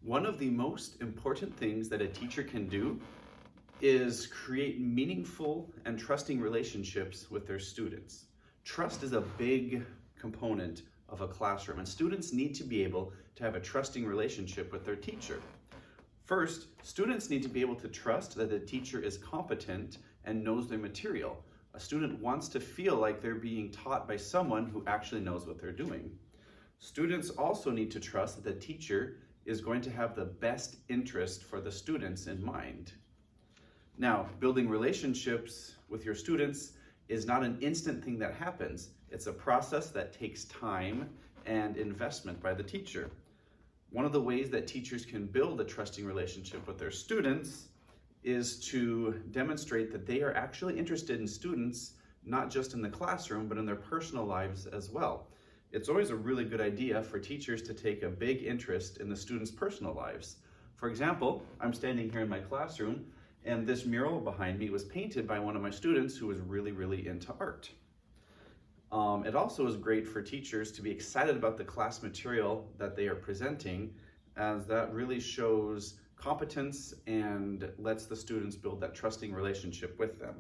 One of the most important things that a teacher can do is create meaningful and trusting relationships with their students. Trust is a big component of a classroom, and students need to be able to have a trusting relationship with their teacher. First, students need to be able to trust that the teacher is competent and knows their material. A student wants to feel like they're being taught by someone who actually knows what they're doing. Students also need to trust that the teacher is going to have the best interest for the students in mind. Now, building relationships with your students is not an instant thing that happens. It's a process that takes time and investment by the teacher. One of the ways that teachers can build a trusting relationship with their students is to demonstrate that they are actually interested in students, not just in the classroom, but in their personal lives as well. It's always a really good idea for teachers to take a big interest in the students' personal lives. For example, I'm standing here in my classroom, and this mural behind me was painted by one of my students who was really into art. It also is great for teachers to be excited about the class material that they are presenting, as that really shows competence and lets the students build that trusting relationship with them.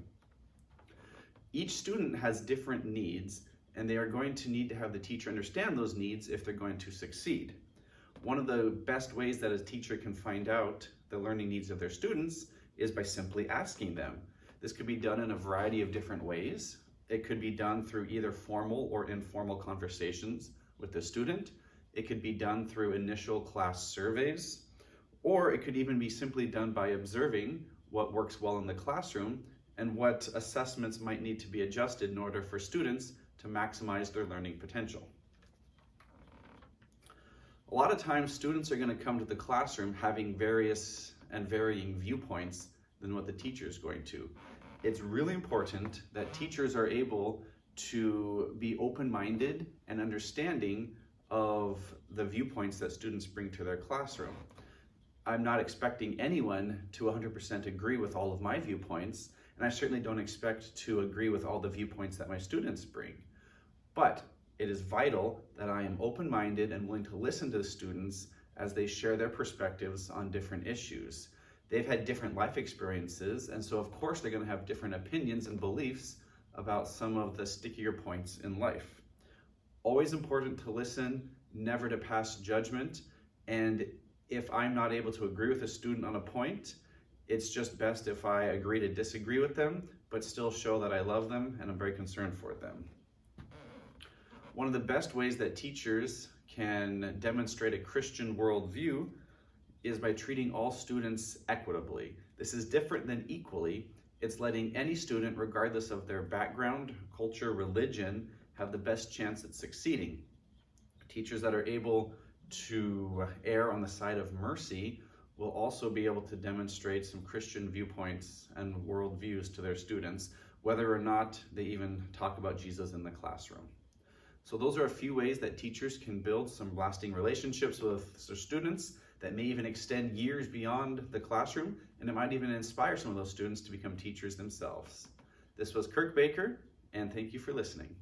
Each student has different needs, and they are going to need to have the teacher understand those needs if they're going to succeed. One of the best ways that a teacher can find out the learning needs of their students is by simply asking them. This could be done in a variety of different ways. It could be done through either formal or informal conversations with the student. It could be done through initial class surveys, or it could even be simply done by observing what works well in the classroom and what assessments might need to be adjusted in order for students to maximize their learning potential. A lot of times students are going to come to the classroom having various and varying viewpoints than what the teacher is going to. It's really important that teachers are able to be open-minded and understanding of the viewpoints that students bring to their classroom. I'm not expecting anyone to 100% agree with all of my viewpoints, and I certainly don't expect to agree with all the viewpoints that my students bring. But it is vital that I am open-minded and willing to listen to the students as they share their perspectives on different issues. They've had different life experiences, and so of course they're going to have different opinions and beliefs about some of the stickier points in life. Always important to listen, never to pass judgment, and if I'm not able to agree with a student on a point, it's just best if I agree to disagree with them, but still show that I love them and I'm very concerned for them. One of the best ways that teachers can demonstrate a Christian worldview is by treating all students equitably. This is different than equally. It's letting any student, regardless of their background, culture, religion, have the best chance at succeeding. Teachers that are able to err on the side of mercy will also be able to demonstrate some Christian viewpoints and worldviews to their students, whether or not they even talk about Jesus in the classroom. So those are a few ways that teachers can build some lasting relationships with their students that may even extend years beyond the classroom, and it might even inspire some of those students to become teachers themselves. This was Kirk Baker, and thank you for listening.